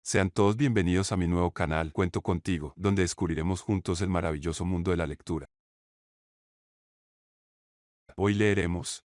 Sean todos bienvenidos a mi nuevo canal Cuento Contigo, donde descubriremos juntos el maravilloso mundo de la lectura. Hoy leeremos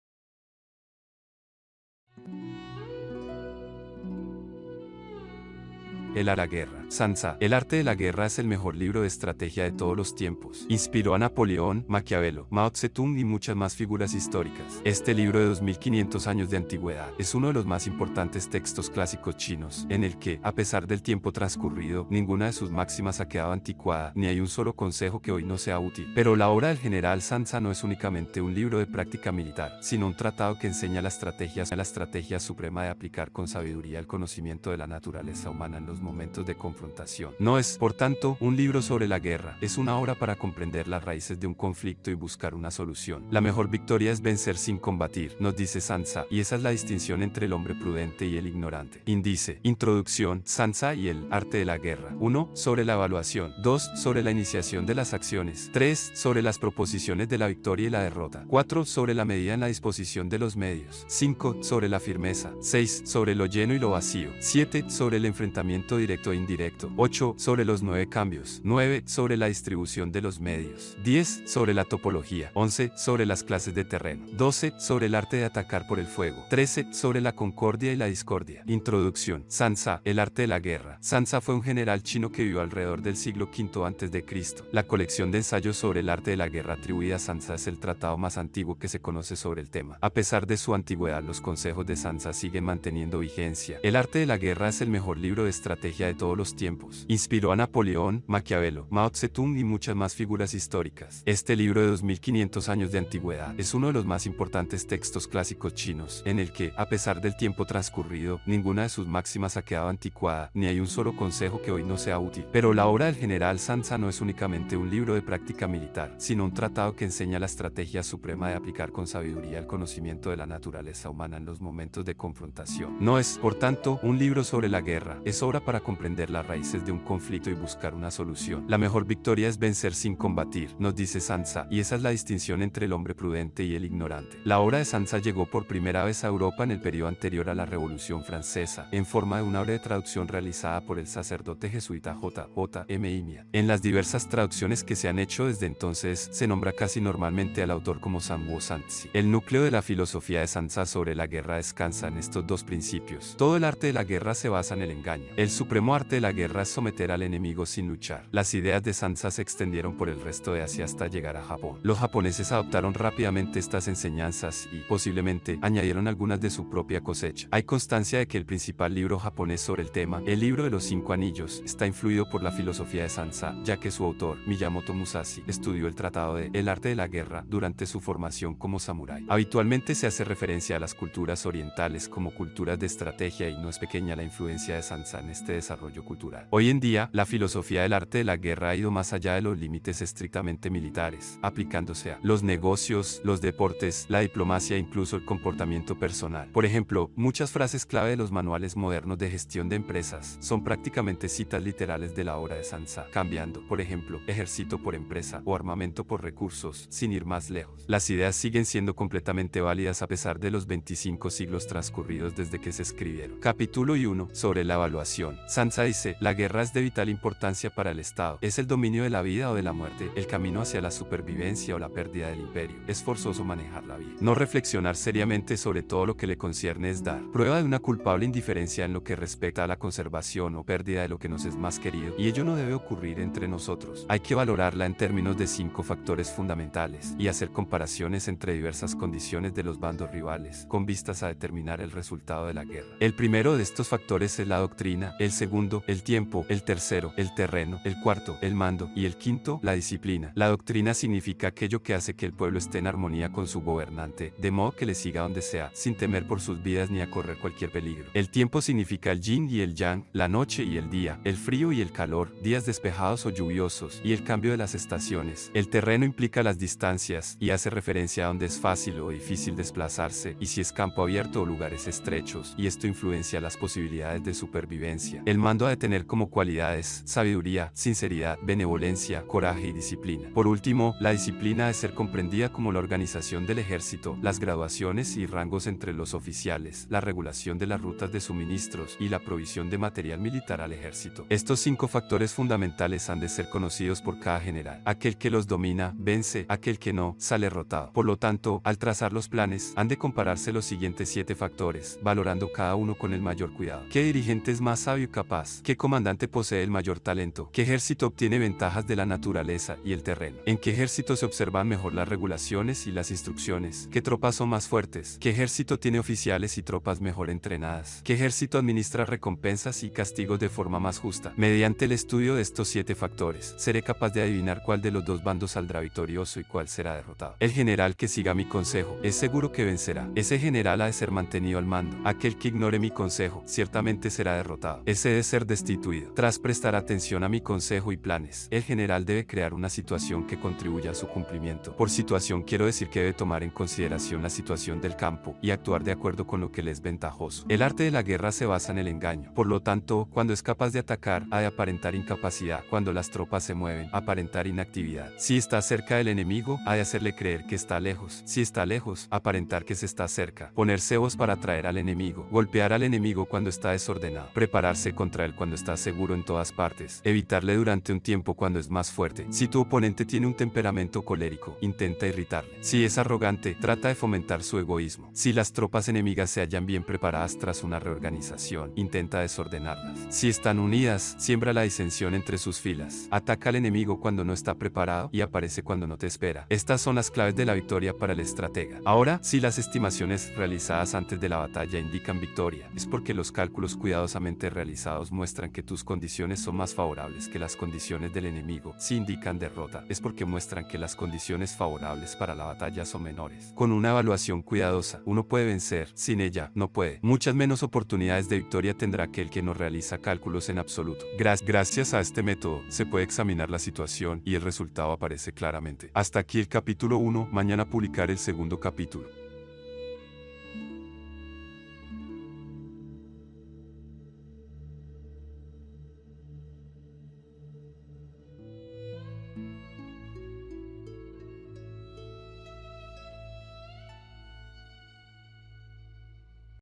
El arte de la guerra. Sansa, El arte de la guerra es el mejor libro de estrategia de todos los tiempos. Inspiró a Napoleón, Maquiavelo, Mao Zedong y muchas más figuras históricas. Este libro de 2500 años de antigüedad es uno de los más importantes textos clásicos chinos, en el que, a pesar del tiempo transcurrido, ninguna de sus máximas ha quedado anticuada, ni hay un solo consejo que hoy no sea útil. Pero la obra del general Sansa no es únicamente un libro de práctica militar, sino un tratado que enseña la estrategia suprema de aplicar con sabiduría el conocimiento de la naturaleza humana en los momentos de confrontación. No es, por tanto, un libro sobre la guerra, es una obra para comprender las raíces de un conflicto y buscar una solución. La mejor victoria es vencer sin combatir, nos dice Sansa, y esa es la distinción entre el hombre prudente y el ignorante. Índice. Introducción. Sansa y el arte de la guerra. 1. Sobre la evaluación. 2. Sobre la iniciación de las acciones. 3. Sobre las proposiciones de la victoria y la derrota. 4. Sobre la medida en la disposición de los medios. 5. Sobre la firmeza. 6. Sobre lo lleno y lo vacío. 7. Sobre el enfrentamiento directo e indirecto. 8. Sobre los 9 cambios. 9. Sobre la distribución de los medios. 10. Sobre la topología. 11. Sobre las clases de terreno. 12. Sobre el arte de atacar por el fuego. 13. Sobre la concordia y la discordia. Introducción. Sansa, el arte de la guerra. Sansa fue un general chino que vivió alrededor del siglo V a.C. La colección de ensayos sobre el arte de la guerra atribuida a Sansa es el tratado más antiguo que se conoce sobre el tema. A pesar de su antigüedad, los consejos de Sansa siguen manteniendo vigencia. El arte de la guerra es el mejor libro de estrategia de todos los tiempos. Inspiró a Napoleón, Maquiavelo, Mao Zedong y muchas más figuras históricas. Este libro de 2500 años de antigüedad es uno de los más importantes textos clásicos chinos, en el que, a pesar del tiempo transcurrido, ninguna de sus máximas ha quedado anticuada, ni hay un solo consejo que hoy no sea útil. Pero la obra del general Sansa no es únicamente un libro de práctica militar, sino un tratado que enseña la estrategia suprema de aplicar con sabiduría el conocimiento de la naturaleza humana en los momentos de confrontación. No es, por tanto, un libro sobre la guerra, es obra para comprender las raíces de un conflicto y buscar una solución. La mejor victoria es vencer sin combatir, nos dice Sansa, y esa es la distinción entre el hombre prudente y el ignorante. La obra de Sansa llegó por primera vez a Europa en el periodo anterior a la Revolución Francesa, en forma de una breve traducción realizada por el sacerdote jesuita J.M. Imia. En las diversas traducciones que se han hecho desde entonces, se nombra casi normalmente al autor como Samwoo Sanzi. El núcleo de la filosofía de Sansa sobre la guerra descansa en estos dos principios. Todo el arte de la guerra se basa en el engaño. El supremo arte de la guerra es someter al enemigo sin luchar. Las ideas de Sansa se extendieron por el resto de Asia hasta llegar a Japón. Los japoneses adoptaron rápidamente estas enseñanzas y, posiblemente, añadieron algunas de su propia cosecha. Hay constancia de que el principal libro japonés sobre el tema, el libro de los 5 anillos, está influido por la filosofía de Sansa, ya que su autor, Miyamoto Musashi, estudió el tratado de El arte de la guerra durante su formación como samurái. Habitualmente se hace referencia a las culturas orientales como culturas de estrategia y no es pequeña la influencia de Sansa en este desarrollo cultural. Hoy en día, la filosofía del arte de la guerra ha ido más allá de los límites estrictamente militares, aplicándose a los negocios, los deportes, la diplomacia e incluso el comportamiento personal. Por ejemplo, muchas frases clave de los manuales modernos de gestión de empresas son prácticamente citas literales de la obra de Sansa, cambiando, por ejemplo, ejército por empresa o armamento por recursos, sin ir más lejos. Las ideas siguen siendo completamente válidas a pesar de los 25 siglos transcurridos desde que se escribieron. Capítulo 1. Sobre la evaluación. Sansa dice, la guerra es de vital importancia para el Estado. Es el dominio de la vida o de la muerte, el camino hacia la supervivencia o la pérdida del imperio. Es forzoso manejar la vida. No reflexionar seriamente sobre todo lo que le concierne es dar prueba de una culpable indiferencia en lo que respecta a la conservación o pérdida de lo que nos es más querido, y ello no debe ocurrir entre nosotros. Hay que valorarla en términos de 5 factores fundamentales y hacer comparaciones entre diversas condiciones de los bandos rivales, con vistas a determinar el resultado de la guerra. El primero de estos factores es la doctrina, el segundo, el tiempo, el tercero, el terreno, el cuarto, el mando, y el quinto, la disciplina. La doctrina significa aquello que hace que el pueblo esté en armonía con su gobernante, de modo que le siga donde sea, sin temer por sus vidas ni a correr cualquier peligro. El tiempo significa el yin y el yang, la noche y el día, el frío y el calor, días despejados o lluviosos, y el cambio de las estaciones. El terreno implica las distancias, y hace referencia a donde es fácil o difícil desplazarse, y si es campo abierto o lugares estrechos, y esto influencia las posibilidades de supervivencia. estrategia. El mando ha de tener como cualidades sabiduría, sinceridad, benevolencia, coraje y disciplina. Por último, la disciplina ha de ser comprendida como la organización del ejército, las graduaciones y rangos entre los oficiales, la regulación de las rutas de suministros y la provisión de material militar al ejército. Estos 5 factores fundamentales han de ser conocidos por cada general. Aquel que los domina, vence; aquel que no, sale derrotado. Por lo tanto, al trazar los planes, han de compararse los siguientes 7 factores, valorando cada uno con el mayor cuidado. ¿Qué dirigente es más sabio y capaz? ¿Qué comandante posee el mayor talento? ¿Qué ejército obtiene ventajas de la naturaleza y el terreno? ¿En qué ejército se observan mejor las regulaciones y las instrucciones? ¿Qué tropas son más fuertes? ¿Qué ejército tiene oficiales y tropas mejor entrenadas? ¿Qué ejército administra recompensas y castigos de forma más justa? Mediante el estudio de estos 7 factores, seré capaz de adivinar cuál de los dos bandos saldrá victorioso y cuál será derrotado. El general que siga mi consejo es seguro que vencerá. Ese general ha de ser mantenido al mando. Aquel que ignore mi consejo ciertamente será derrotado. Ese debe ser destituido. Tras prestar atención a mi consejo y planes, el general debe crear una situación que contribuya a su cumplimiento. Por situación quiero decir que debe tomar en consideración la situación del campo y actuar de acuerdo con lo que le es ventajoso. El arte de la guerra se basa en el engaño. Por lo tanto, cuando es capaz de atacar, ha de aparentar incapacidad. Cuando las tropas se mueven, aparentar inactividad. Si está cerca del enemigo, ha de hacerle creer que está lejos. Si está lejos, aparentar que se está cerca. Poner cebos para atraer al enemigo. Golpear al enemigo cuando está desordenado. Prepararse contra él cuando está seguro en todas partes. Evitarle durante un tiempo cuando es más fuerte. Si tu oponente tiene un temperamento colérico, intenta irritarle. Si es arrogante, trata de fomentar su egoísmo. Si las tropas enemigas se hallan bien preparadas tras una reorganización, intenta desordenarlas. Si están unidas, siembra la disensión entre sus filas. Ataca al enemigo cuando no está preparado y aparece cuando no te espera. Estas son las claves de la victoria para el estratega. Ahora, si las estimaciones realizadas antes de la batalla indican victoria, es porque los cálculos cuidadosamente realizados muestran que tus condiciones son más favorables que las condiciones del enemigo. Si indican derrota, es porque muestran que las condiciones favorables para la batalla son menores. Con una evaluación cuidadosa, uno puede vencer; sin ella, no puede. Muchas menos oportunidades de victoria tendrá aquel que no realiza cálculos en absoluto. Gracias a este método, se puede examinar la situación y el resultado aparece claramente. Hasta aquí el capítulo 1, mañana publicaré el segundo capítulo.